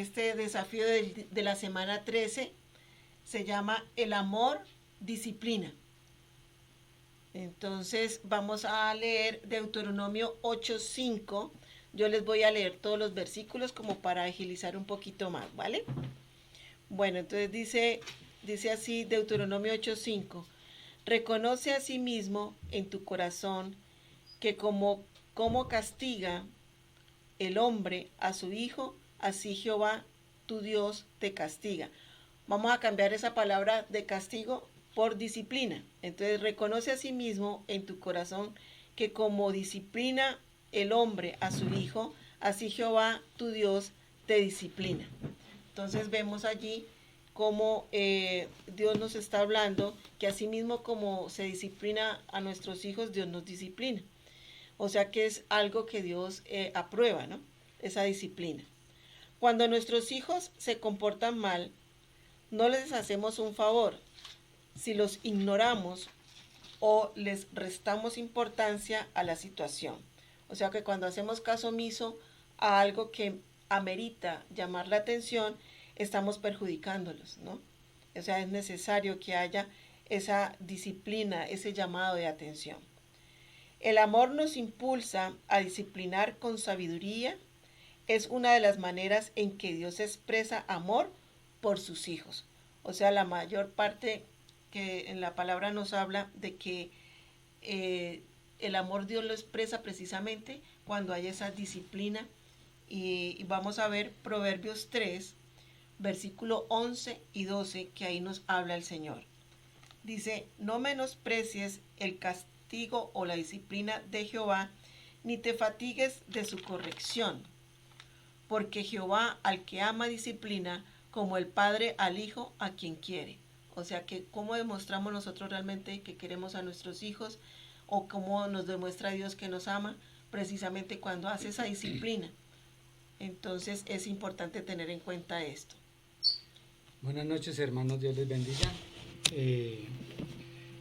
este desafío de la semana 13 se llama El amor disciplina. Entonces vamos a leer Deuteronomio 8:5. Yo les voy a leer todos los versículos como para agilizar un poquito más, ¿vale? Bueno, entonces dice así Deuteronomio 8:5. Reconoce a sí mismo en tu corazón que como castiga el hombre a su hijo, así Jehová tu Dios te castiga. Vamos a cambiar esa palabra de castigo por disciplina. Entonces reconoce a sí mismo en tu corazón que como disciplina el hombre a su hijo, así Jehová tu Dios te disciplina. Entonces vemos allí cómo Dios nos está hablando que así mismo como se disciplina a nuestros hijos, Dios nos disciplina. O sea que es algo que Dios aprueba, ¿no? Esa disciplina. Cuando nuestros hijos se comportan mal, no les hacemos un favor si los ignoramos o les restamos importancia a la situación. O sea que cuando hacemos caso omiso a algo que amerita llamar la atención, estamos perjudicándolos, ¿no? O sea, es necesario que haya esa disciplina, ese llamado de atención. El amor nos impulsa a disciplinar con sabiduría. Es una de las maneras en que Dios expresa amor por sus hijos. O sea, la mayor parte que en la palabra nos habla de que el amor Dios lo expresa precisamente cuando hay esa disciplina. Y vamos a ver Proverbios 3, versículo 11 y 12, que ahí nos habla el Señor. Dice, no menosprecies el castigo o la disciplina de Jehová, ni te fatigues de su corrección, porque Jehová al que ama disciplina, como el padre al hijo a quien quiere. O sea que cómo demostramos nosotros realmente que queremos a nuestros hijos, o cómo nos demuestra Dios que nos ama, precisamente cuando hace esa disciplina. Entonces es importante tener en cuenta esto. Buenas noches, hermanos, Dios les bendiga.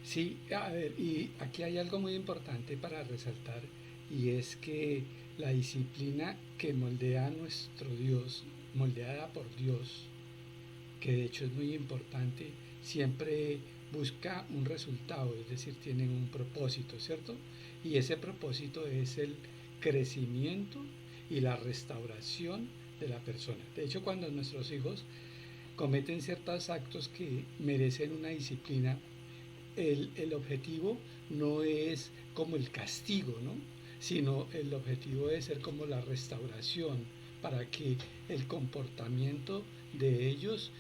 Sí, a ver, y aquí hay algo muy importante para resaltar, y es que la disciplina que moldea a nuestro Dios, moldeada por Dios, que de hecho es muy importante, siempre busca un resultado, es decir, tiene un propósito, ¿cierto? Y ese propósito es el crecimiento y la restauración de la persona. De hecho, cuando nuestros hijos cometen ciertos actos que merecen una disciplina, el objetivo no es como el castigo, ¿no? Sino el objetivo debe ser como la restauración para que el comportamiento de ellos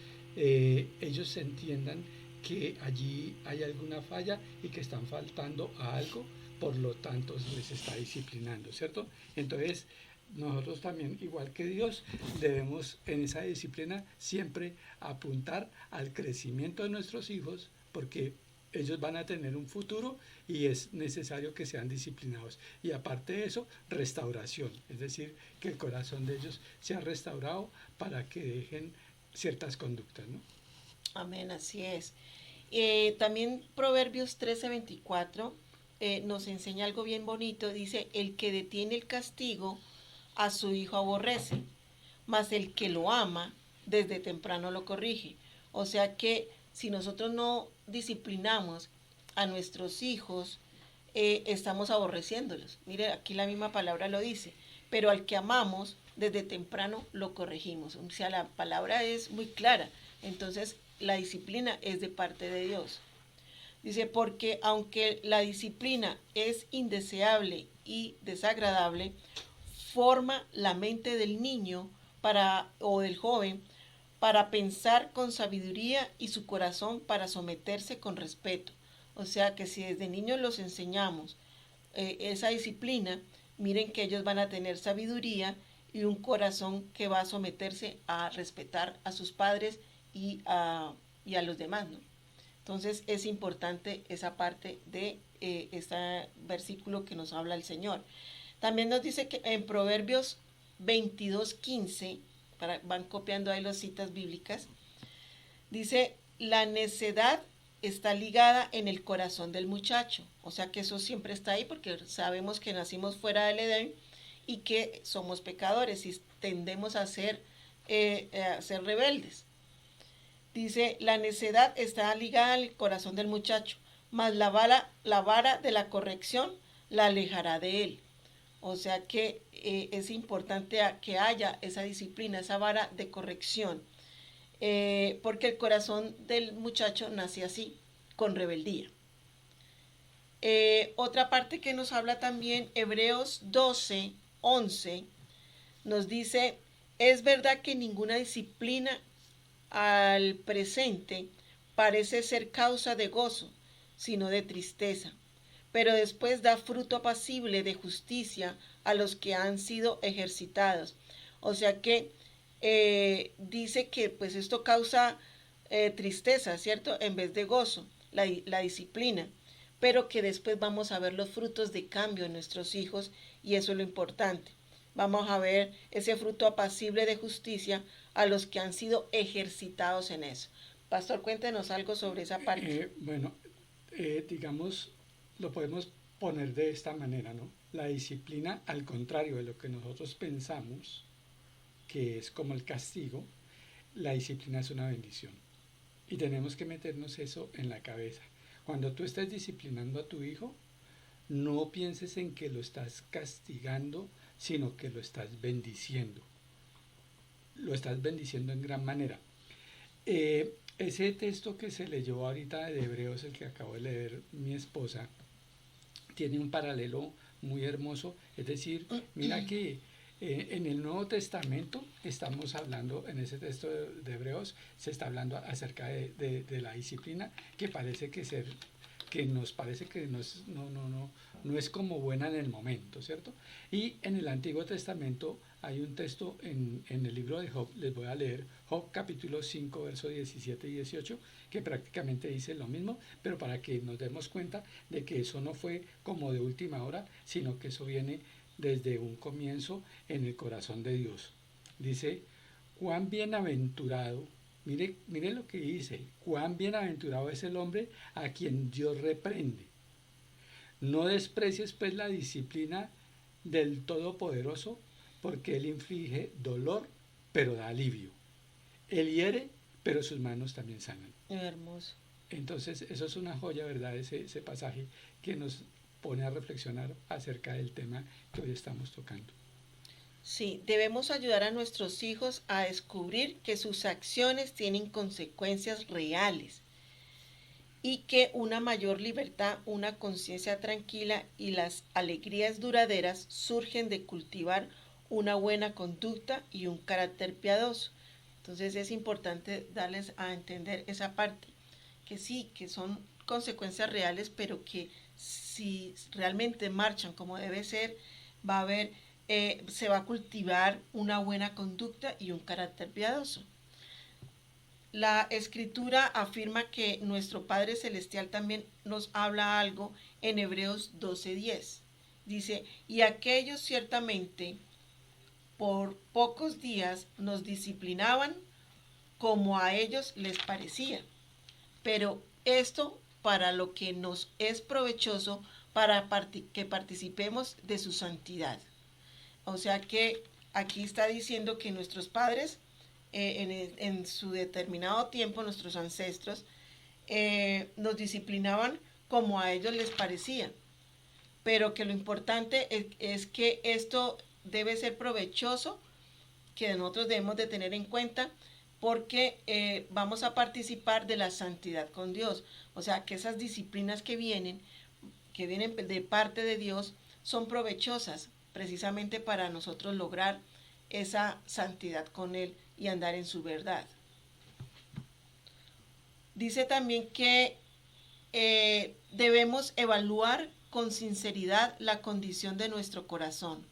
entiendan que allí hay alguna falla y que están faltando a algo, por lo tanto se les está disciplinando, ¿cierto? Entonces, nosotros también, igual que Dios, debemos en esa disciplina siempre apuntar al crecimiento de nuestros hijos, porque ellos van a tener un futuro y es necesario que sean disciplinados. Y aparte de eso, restauración, es decir, que el corazón de ellos sea restaurado para que dejen ciertas conductas, ¿no? Amén, así es. También Proverbios 13:24 nos enseña algo bien bonito. Dice, el que detiene el castigo a su hijo aborrece, mas el que lo ama desde temprano lo corrige. O sea que si nosotros no disciplinamos a nuestros hijos, estamos aborreciéndolos. Mire, aquí la misma palabra lo dice, pero al que amamos desde temprano lo corregimos. O sea, la palabra es muy clara. Entonces, la disciplina es de parte de Dios. Dice, porque aunque la disciplina es indeseable y desagradable, forma la mente del niño o del joven para pensar con sabiduría y su corazón para someterse con respeto. O sea que si desde niños los enseñamos esa disciplina, miren que ellos van a tener sabiduría y un corazón que va a someterse a respetar a sus padres y a los demás, ¿no? Entonces es importante esa parte de este versículo que nos habla el Señor. También nos dice que en Proverbios 22:15, van copiando ahí las citas bíblicas, dice, la necedad está ligada en el corazón del muchacho. O sea que eso siempre está ahí porque sabemos que nacimos fuera del Edén y que somos pecadores y tendemos a hacer a ser rebeldes. Dice, la necedad está ligada al corazón del muchacho, mas la vara de la corrección la alejará de él. O sea que es importante que haya esa disciplina, esa vara de corrección, porque el corazón del muchacho nace así, con rebeldía. Otra parte que nos habla también, Hebreos 12, 11, nos dice, es verdad que ninguna disciplina al presente parece ser causa de gozo, sino de tristeza, pero después da fruto apacible de justicia a los que han sido ejercitados. O sea que dice que pues esto causa tristeza, ¿cierto? En vez de gozo, la disciplina, pero que después vamos a ver los frutos de cambio en nuestros hijos y eso es lo importante. Vamos a ver ese fruto apacible de justicia a los que han sido ejercitados en eso. Pastor, cuéntenos algo sobre esa parte. Bueno, digamos, lo podemos poner de esta manera, ¿no? La disciplina, al contrario de lo que nosotros pensamos, que es como el castigo, la disciplina es una bendición. Y tenemos que meternos eso en la cabeza. Cuando tú estés disciplinando a tu hijo, no pienses en que lo estás castigando, sino que lo estás bendiciendo. Lo estás bendiciendo en gran manera. Ese texto que se leyó ahorita de Hebreos, el que acabo de leer mi esposa, tiene un paralelo muy hermoso. Es decir, mira que en el Nuevo Testamento estamos hablando, en ese texto de Hebreos, se está hablando acerca de la disciplina, que parece que nos parece que no es como buena en el momento, ¿cierto? Y en el Antiguo Testamento hay un texto en el libro de Job, les voy a leer, Job capítulo 5, versos 17 y 18, que prácticamente dice lo mismo, pero para que nos demos cuenta de que eso no fue como de última hora, sino que eso viene desde un comienzo en el corazón de Dios. Dice, cuán bienaventurado, mire lo que dice, cuán bienaventurado es el hombre a quien Dios reprende. No desprecies pues la disciplina del Todopoderoso, porque Él inflige dolor, pero da alivio. Él hiere, pero sus manos también sanan. Hermoso. Entonces, eso es una joya, ¿verdad? Ese pasaje que nos pone a reflexionar acerca del tema que hoy estamos tocando. Sí, debemos ayudar a nuestros hijos a descubrir que sus acciones tienen consecuencias reales y que una mayor libertad, una conciencia tranquila y las alegrías duraderas surgen de cultivar una buena conducta y un carácter piadoso. Entonces es importante darles a entender esa parte, que sí, que son consecuencias reales, pero que si realmente marchan como debe ser, va a haber, se va a cultivar una buena conducta y un carácter piadoso. La escritura afirma que nuestro Padre Celestial también nos habla algo en Hebreos 12:10. Dice, y aquellos ciertamente por pocos días nos disciplinaban como a ellos les parecía, pero esto para lo que nos es provechoso para que participemos de su santidad. O sea que aquí está diciendo que nuestros padres en su determinado tiempo, nuestros ancestros, nos disciplinaban como a ellos les parecía, pero que lo importante es que esto debe ser provechoso, que nosotros debemos de tener en cuenta, porque vamos a participar de la santidad con Dios. O sea, que esas disciplinas que vienen de parte de Dios, son provechosas precisamente para nosotros lograr esa santidad con Él y andar en su verdad. Dice también que debemos evaluar con sinceridad la condición de nuestro corazón.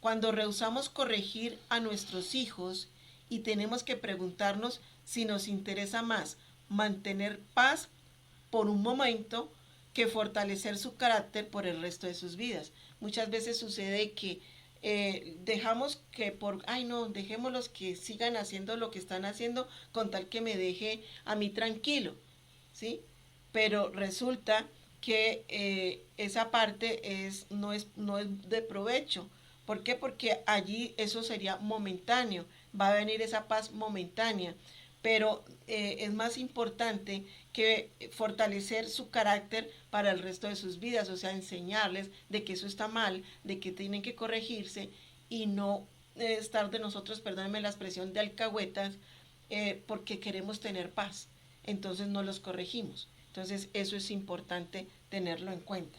Cuando rehusamos corregir a nuestros hijos y tenemos que preguntarnos si nos interesa más mantener paz por un momento que fortalecer su carácter por el resto de sus vidas. Muchas veces sucede que dejamos que dejémoslos que sigan haciendo lo que están haciendo con tal que me deje a mí tranquilo, ¿sí? Pero resulta que esa parte no es de provecho. ¿Por qué? Porque allí eso sería momentáneo. va a venir esa paz momentánea, pero es más importante que fortalecer su carácter para el resto de sus vidas, o sea, enseñarles de que eso está mal, de que tienen que corregirse y no estar de nosotros, perdónenme la expresión, de alcahuetas, porque queremos tener paz, entonces no los corregimos. Entonces eso es importante tenerlo en cuenta.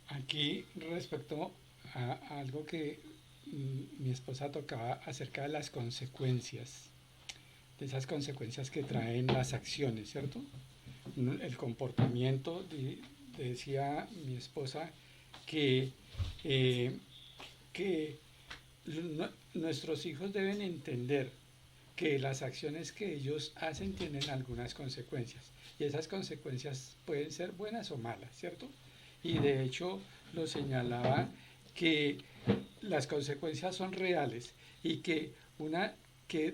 Aquí respecto a algo que mi esposa tocaba acerca de las consecuencias, de esas consecuencias que traen las acciones, ¿cierto? El comportamiento, decía mi esposa, que, eh, que nuestros hijos deben entender que las acciones que ellos hacen tienen algunas consecuencias y esas consecuencias pueden ser buenas o malas, ¿cierto? Y de hecho lo señalaba que las consecuencias son reales y que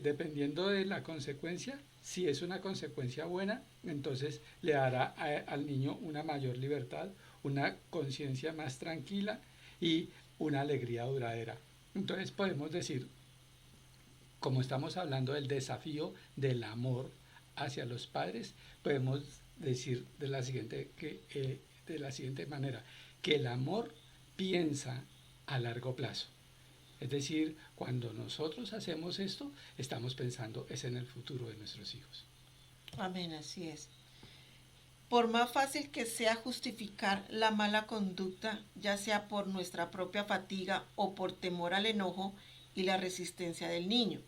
dependiendo de la consecuencia, si es una consecuencia buena, entonces le dará al niño una mayor libertad, una conciencia más tranquila y una alegría duradera. Entonces podemos decir, como estamos hablando del desafío del amor hacia los padres, podemos decir de la siguiente manera, que el amor piensa a largo plazo. Es decir, cuando nosotros hacemos esto, estamos pensando es en el futuro de nuestros hijos. Amén, así es. Por más fácil que sea justificar la mala conducta, ya sea por nuestra propia fatiga o por temor al enojo y la resistencia del niño,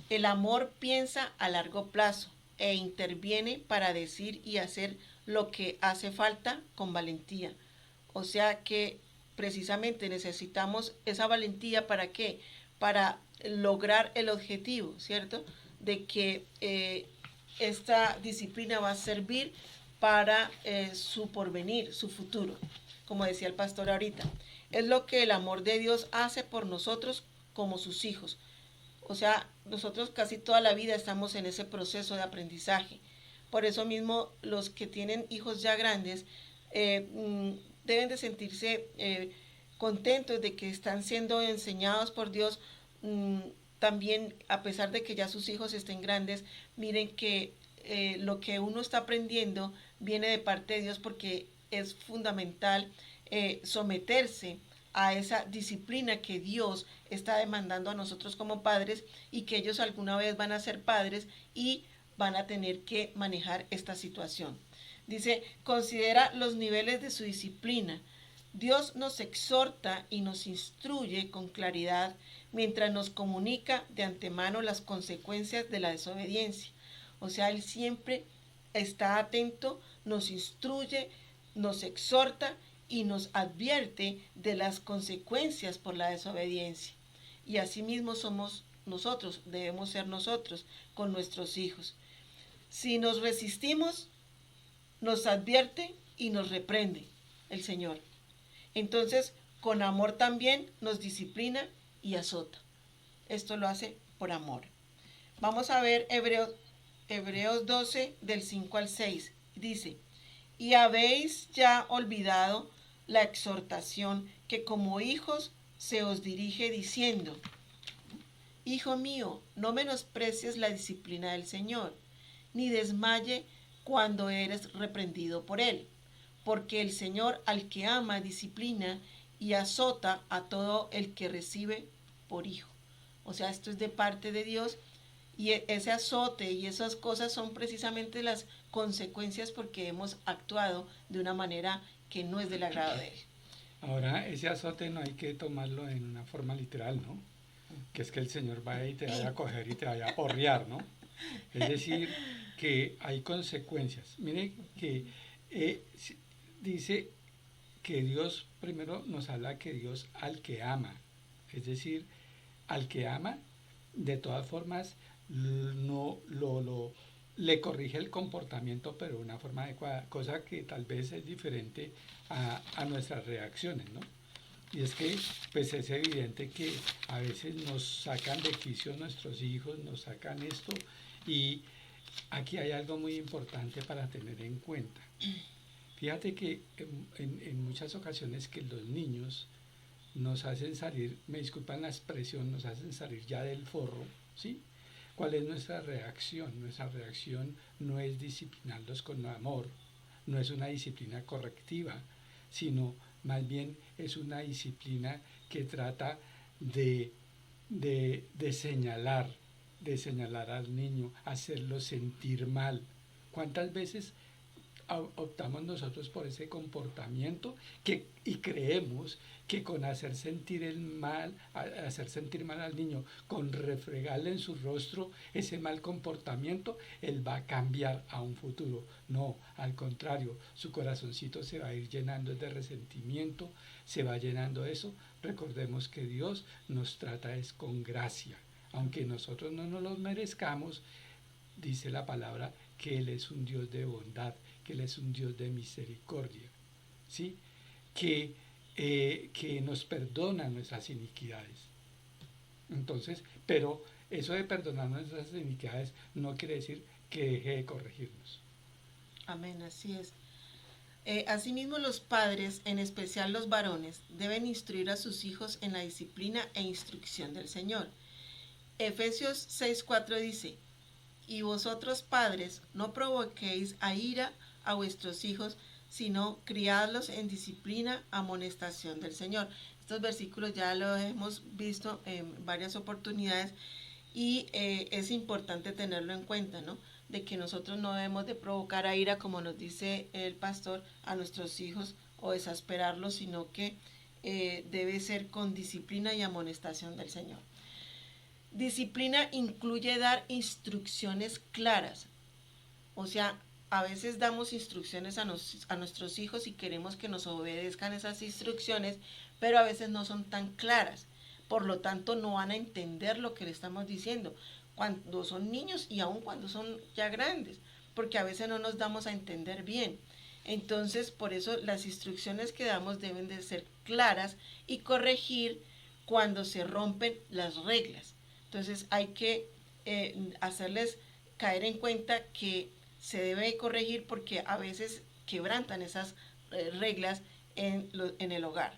el amor piensa a largo plazo e interviene para decir y hacer lo que hace falta con valentía. O sea que precisamente necesitamos esa valentía ¿para qué? Para lograr el objetivo, ¿cierto? De que esta disciplina va a servir para su porvenir, su futuro, como decía el pastor ahorita. Es lo que el amor de Dios hace por nosotros como sus hijos. O sea, nosotros casi toda la vida estamos en ese proceso de aprendizaje. Por eso mismo los que tienen hijos ya grandes deben de sentirse contentos de que están siendo enseñados por Dios. También, a pesar de que ya sus hijos estén grandes, miren que lo que uno está aprendiendo viene de parte de Dios, porque es fundamental someterse a esa disciplina que Dios está demandando a nosotros como padres, y que ellos alguna vez van a ser padres y van a tener que manejar esta situación. Dice, considera los niveles de su disciplina. Dios nos exhorta y nos instruye con claridad mientras nos comunica de antemano las consecuencias de la desobediencia. O sea, Él siempre está atento, nos instruye, nos exhorta y nos advierte de las consecuencias por la desobediencia. Y asimismo somos nosotros, debemos ser nosotros con nuestros hijos. Si nos resistimos, nos advierte y nos reprende el Señor. Entonces, con amor también nos disciplina y azota. Esto lo hace por amor. Vamos a ver Hebreos 12 del 5 al 6. Dice, y habéis ya olvidado la exhortación que como hijos se os dirige diciendo, Hijo mío, no menosprecies la disciplina del Señor, ni desmaye cuando eres reprendido por Él, porque el Señor al que ama disciplina y azota a todo el que recibe por hijo. O sea, esto es de parte de Dios, y ese azote y esas cosas son precisamente las consecuencias porque hemos actuado de una manera que no es del agrado de Él. Ahora, ese azote no hay que tomarlo en una forma literal, ¿no? Que es que el Señor vaya y te vaya a coger y te vaya a porrear, ¿no? Es decir, que hay consecuencias. Mire que dice que Dios, primero nos habla que Dios al que ama, es decir, al que ama, de todas formas, no le corrige el comportamiento, pero de una forma adecuada, cosa que tal vez es diferente a nuestras reacciones, ¿no? Y es que pues es evidente que a veces nos sacan de quicio nuestros hijos, nos sacan esto, y aquí hay algo muy importante para tener en cuenta. Fíjate que en muchas ocasiones que los niños nos hacen salir, me disculpan la expresión, nos hacen salir ya del forro, ¿sí? ¿Cuál es nuestra reacción? Nuestra reacción no es disciplinarlos con amor, no es una disciplina correctiva, sino más bien es una disciplina que trata de, de señalar, de señalar al niño, hacerlo sentir mal. ¿Cuántas veces optamos nosotros por ese comportamiento y creemos que con hacer sentir el mal, hacer sentir mal al niño, con refregarle en su rostro ese mal comportamiento, él va a cambiar a un futuro? No, al contrario, su corazoncito se va a ir llenando de resentimiento, se va llenando de eso. Recordemos que Dios nos trata es con gracia, aunque nosotros no nos lo merezcamos. Dice la palabra que Él es un Dios de bondad, que Él es un Dios de misericordia, ¿sí? Que nos perdona nuestras iniquidades. Entonces, pero eso de perdonar nuestras iniquidades no quiere decir que deje de corregirnos. Amén, así es. Asimismo, los padres, en especial los varones, deben instruir a sus hijos en la disciplina e instrucción del Señor. Efesios 6:4 dice: y vosotros padres, no provoquéis a ira a vuestros hijos, sino criadlos en disciplina, amonestación del Señor. Estos versículos ya los hemos visto en varias oportunidades y es importante tenerlo en cuenta, ¿no? De que nosotros no debemos de provocar a ira, como nos dice el pastor, a nuestros hijos o exasperarlos, sino que debe ser con disciplina y amonestación del Señor. Disciplina incluye dar instrucciones claras. O sea, a veces damos instrucciones a nuestros hijos y queremos que nos obedezcan esas instrucciones, pero a veces no son tan claras. Por lo tanto, no van a entender lo que le estamos diciendo cuando son niños y aún cuando son ya grandes, porque a veces no nos damos a entender bien. Entonces, por eso las instrucciones que damos deben de ser claras y corregir cuando se rompen las reglas. Entonces hay que hacerles caer en cuenta que se debe corregir porque a veces quebrantan esas reglas en el hogar.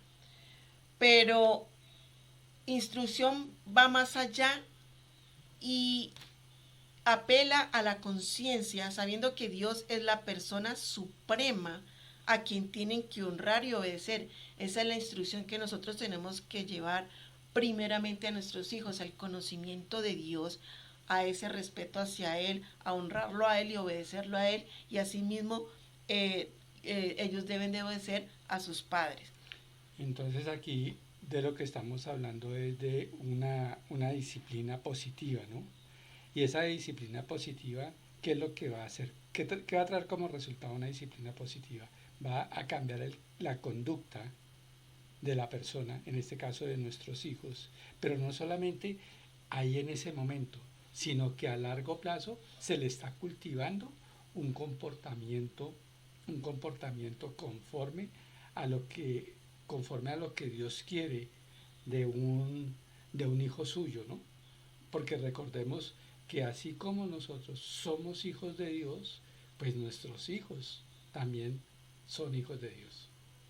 Pero instrucción va más allá y apela a la conciencia, sabiendo que Dios es la persona suprema a quien tienen que honrar y obedecer. Esa es la instrucción que nosotros tenemos que llevar primeramente a nuestros hijos, al conocimiento de Dios, a ese respeto hacia Él, a honrarlo a Él y obedecerlo a Él, y asimismo ellos deben de obedecer a sus padres. Entonces aquí de lo que estamos hablando es de una disciplina positiva, ¿no? Y esa disciplina positiva, ¿qué es lo que va a hacer? ¿Qué va a traer como resultado una disciplina positiva? Va a cambiar la conducta de la persona, en este caso de nuestros hijos, pero no solamente ahí en ese momento, sino que a largo plazo se le está cultivando un comportamiento conforme a lo que Dios quiere de un hijo suyo, ¿no? Porque recordemos que así como nosotros somos hijos de Dios, pues nuestros hijos también son hijos de Dios.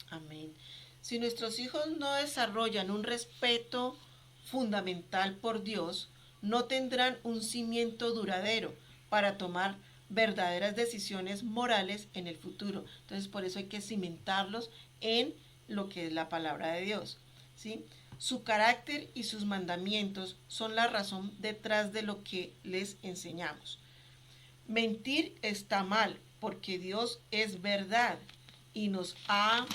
Amén. Si nuestros hijos no desarrollan un respeto fundamental por Dios, no tendrán un cimiento duradero para tomar verdaderas decisiones morales en el futuro. Entonces, por eso hay que cimentarlos en lo que es la palabra de Dios, ¿sí? Su carácter y sus mandamientos son la razón detrás de lo que les enseñamos. Mentir está mal, porque Dios es verdad y nos ha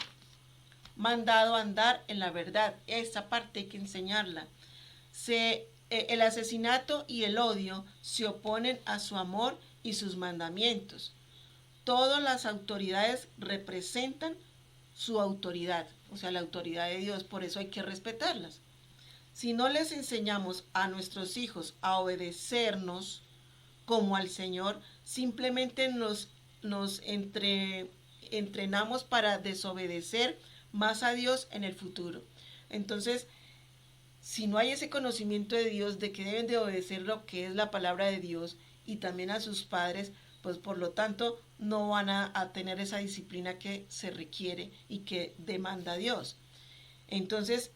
mandado a andar en la verdad. Esta parte hay que enseñarla. El asesinato y el odio se oponen a su amor y sus mandamientos. Todas las autoridades representan su autoridad, o sea, la autoridad de Dios, por eso hay que respetarlas. Si no les enseñamos a nuestros hijos a obedecernos como al Señor, simplemente nos entrenamos para desobedecer más a Dios en el futuro. Entonces, si no hay ese conocimiento de Dios, de que deben de obedecer lo que es la palabra de Dios y también a sus padres, pues por lo tanto no van a tener esa disciplina que se requiere y que demanda Dios. Entonces,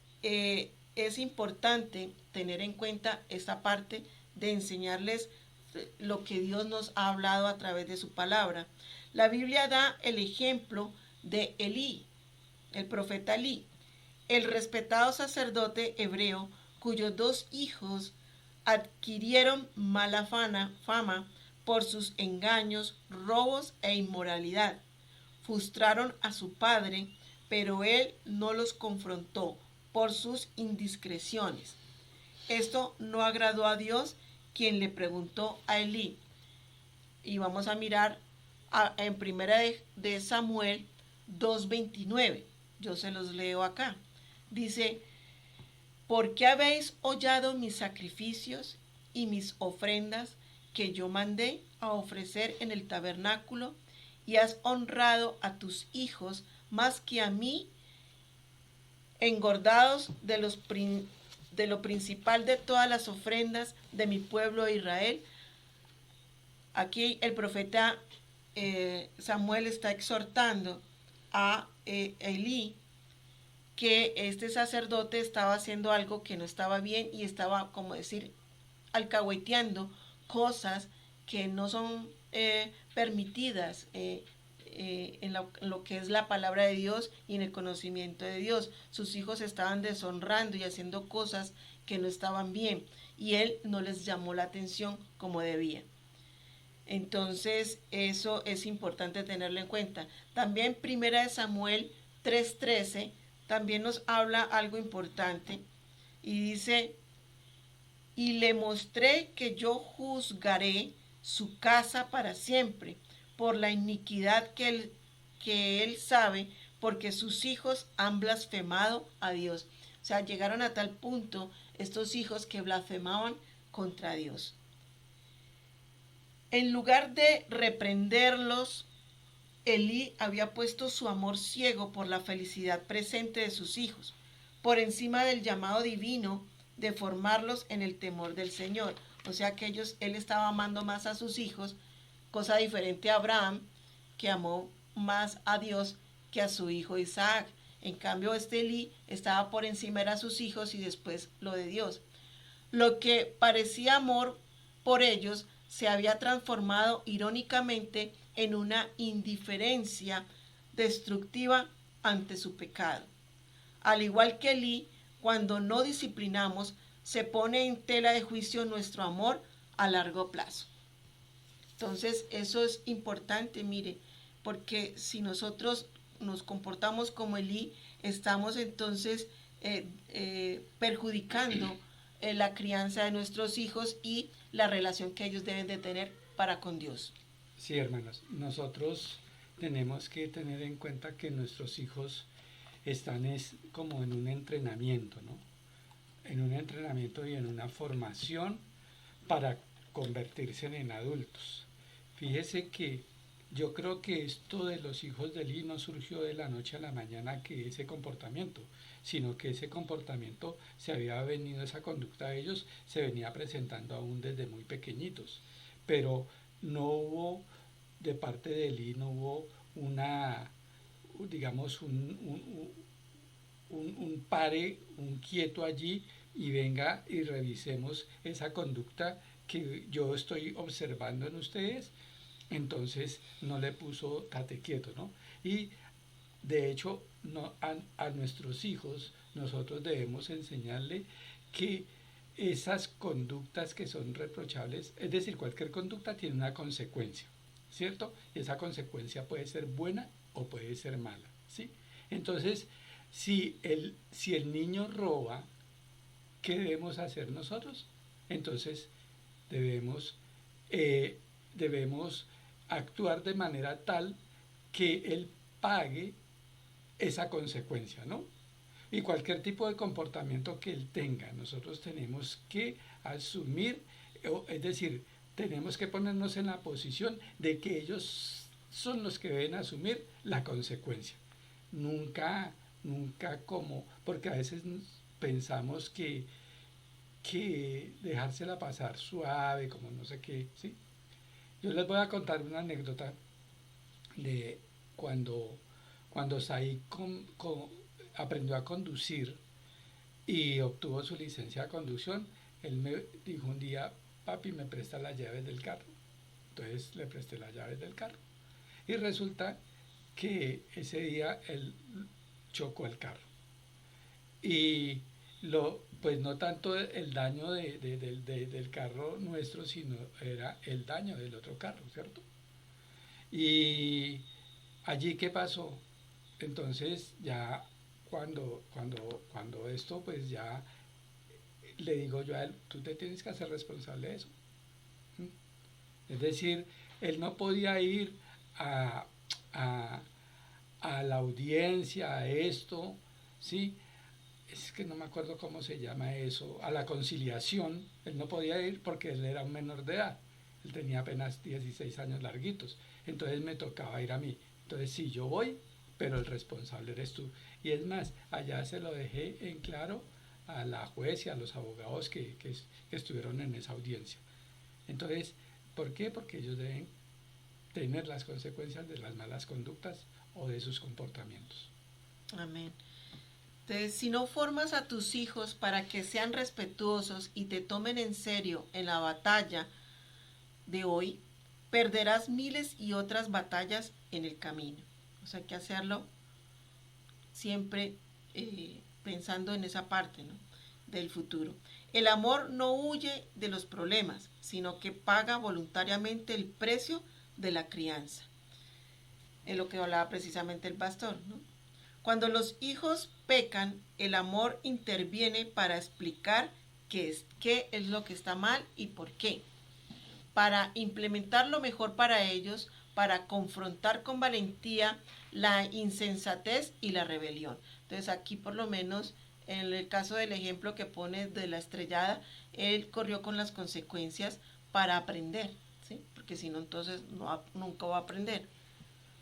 es importante tener en cuenta esta parte de enseñarles lo que Dios nos ha hablado a través de su palabra. La Biblia da el ejemplo de Elí, el profeta Elí, el respetado sacerdote hebreo cuyos 2 hijos adquirieron mala fama por sus engaños, robos e inmoralidad. Frustraron a su padre, pero él no los confrontó por sus indiscreciones. Esto no agradó a Dios, quien le preguntó a Elí. Y vamos a mirar en primera de Samuel 2:29. Yo se los leo acá. Dice: ¿por qué habéis hollado mis sacrificios y mis ofrendas que yo mandé a ofrecer en el tabernáculo, y has honrado a tus hijos más que a mí, engordados de lo principal de todas las ofrendas de mi pueblo Israel? Aquí el profeta Samuel está exhortando a Elí, que este sacerdote estaba haciendo algo que no estaba bien y estaba, como decir, alcahueteando cosas que no son permitidas en lo que es la palabra de Dios y en el conocimiento de Dios. Sus hijos estaban deshonrando y haciendo cosas que no estaban bien, y él no les llamó la atención como debía. Entonces eso es importante tenerlo en cuenta. También primera de Samuel 3:13 también nos habla algo importante y dice: y le mostré que yo juzgaré su casa para siempre por la iniquidad que él sabe, porque sus hijos han blasfemado a Dios. O sea, llegaron a tal punto estos hijos que blasfemaban contra Dios. En lugar de reprenderlos, Elí había puesto su amor ciego por la felicidad presente de sus hijos, por encima del llamado divino de formarlos en el temor del Señor. O sea que él estaba amando más a sus hijos, cosa diferente a Abraham, que amó más a Dios que a su hijo Isaac. En cambio, Elí estaba por encima de sus hijos y después lo de Dios. Lo que parecía amor por ellos se había transformado irónicamente en una indiferencia destructiva ante su pecado. Al igual que Elí, cuando no disciplinamos, se pone en tela de juicio nuestro amor a largo plazo. Entonces, eso es importante, mire, porque si nosotros nos comportamos como Elí, estamos entonces perjudicando la crianza de nuestros hijos y la relación que ellos deben de tener para con Dios. Sí, hermanos, nosotros tenemos que tener en cuenta que nuestros hijos están como en un entrenamiento, ¿no? En un entrenamiento y en una formación para convertirse en adultos. Fíjese que yo creo que esto de los hijos de Elí no surgió de la noche a la mañana, que ese comportamiento, sino que ese comportamiento esa conducta de ellos se venía presentando aún desde muy pequeñitos. Pero no hubo, de parte de Elí, no hubo digamos, un pare, un quieto allí y venga y revisemos esa conducta que yo estoy observando en ustedes. Entonces no le puso tate quieto, ¿no? Y de hecho a nuestros hijos nosotros debemos enseñarle que esas conductas que son reprochables, es decir, cualquier conducta tiene una consecuencia, ¿cierto? Y esa consecuencia puede ser buena o puede ser mala, ¿sí? Entonces, si el niño roba, ¿qué debemos hacer nosotros? Entonces, debemos actuar de manera tal que él pague esa consecuencia, ¿no? Y cualquier tipo de comportamiento que él tenga, nosotros tenemos que asumir, es decir, tenemos que ponernos en la posición de que ellos son los que deben asumir la consecuencia. Nunca porque a veces pensamos que dejársela pasar suave, como no sé qué, ¿sí? Yo les voy a contar una anécdota de cuando Saí aprendió a conducir. y obtuvo su licencia de conducción. Él me dijo un día, papi, ¿me presta las llaves del carro? Entonces le presté las llaves del carro. Y resulta que ese día él chocó el carro. Y pues no tanto el daño del carro nuestro, sino era el daño del otro carro, ¿cierto? Y allí, ¿qué pasó? Entonces ya cuando esto, pues ya le digo yo a él, tú te tienes que hacer responsable de eso. Es decir, él no podía ir a, a, a la audiencia, a esto, ¿sí? Es que no me acuerdo cómo se llama eso, a la conciliación. Él no podía ir porque él era un menor de edad. Él tenía apenas 16 años larguitos. Entonces me tocaba ir a mí. Entonces sí, yo voy, pero el responsable eres tú. Y es más, allá se lo dejé en claro a la juez y a los abogados que estuvieron en esa audiencia. Entonces, ¿por qué? Porque ellos deben tener las consecuencias de las malas conductas o de sus comportamientos. Amén. Entonces, si no formas a tus hijos para que sean respetuosos y te tomen en serio en la batalla de hoy, perderás miles y otras batallas en el camino. O sea, hay que hacerlo siempre pensando en esa parte, ¿no?, del futuro. El amor no huye de los problemas, sino que paga voluntariamente el precio de la crianza. Es lo que hablaba precisamente el pastor, ¿no? Cuando los hijos pecan, el amor interviene para explicar qué es lo que está mal y por qué, para implementar lo mejor para ellos, para confrontar con valentía la insensatez y la rebelión. Entonces aquí por lo menos en el caso del ejemplo que pone de la estrellada, él corrió con las consecuencias para aprender, ¿sí? Porque si no, entonces nunca va a aprender.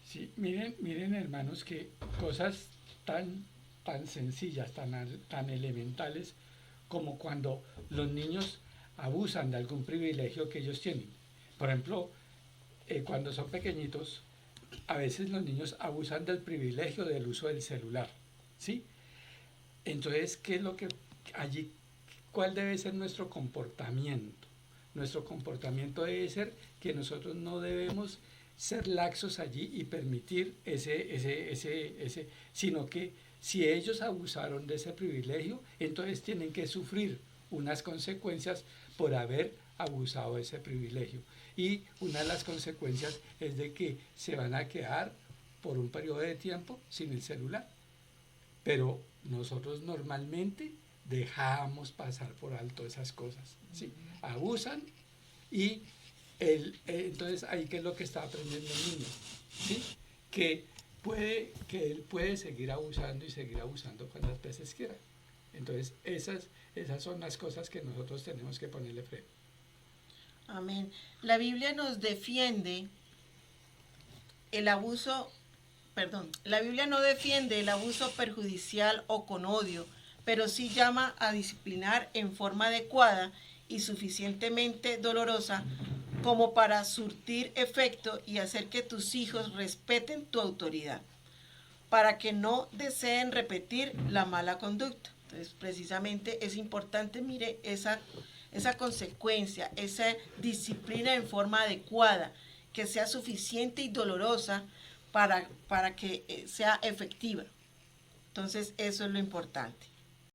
Sí, miren hermanos, que cosas tan sencillas, tan elementales, como cuando los niños abusan de algún privilegio que ellos tienen. Por ejemplo, cuando son pequeñitos, a veces los niños abusan del privilegio del uso del celular, ¿sí? Entonces, ¿qué es lo que allí, cuál debe ser nuestro comportamiento? Nuestro comportamiento debe ser que nosotros no debemos ser laxos allí y permitir sino que si ellos abusaron de ese privilegio, entonces tienen que sufrir unas consecuencias por haber abusado de ese privilegio. Y una de las consecuencias es de que se van a quedar por un periodo de tiempo sin el celular. Pero nosotros normalmente dejamos pasar por alto esas cosas, ¿sí? Abusan y entonces ahí qué es lo que está aprendiendo el niño, ¿sí? Que él puede seguir abusando y seguir abusando cuantas veces quiera. Entonces esas son las cosas que nosotros tenemos que ponerle freno. Amén. La Biblia nos defiende el abuso, la Biblia no defiende el abuso perjudicial o con odio, pero sí llama a disciplinar en forma adecuada y suficientemente dolorosa como para surtir efecto y hacer que tus hijos respeten tu autoridad, para que no deseen repetir la mala conducta. Entonces, precisamente es importante, mire, esa consecuencia, esa disciplina en forma adecuada, que sea suficiente y dolorosa para que sea efectiva. Entonces, eso es lo importante.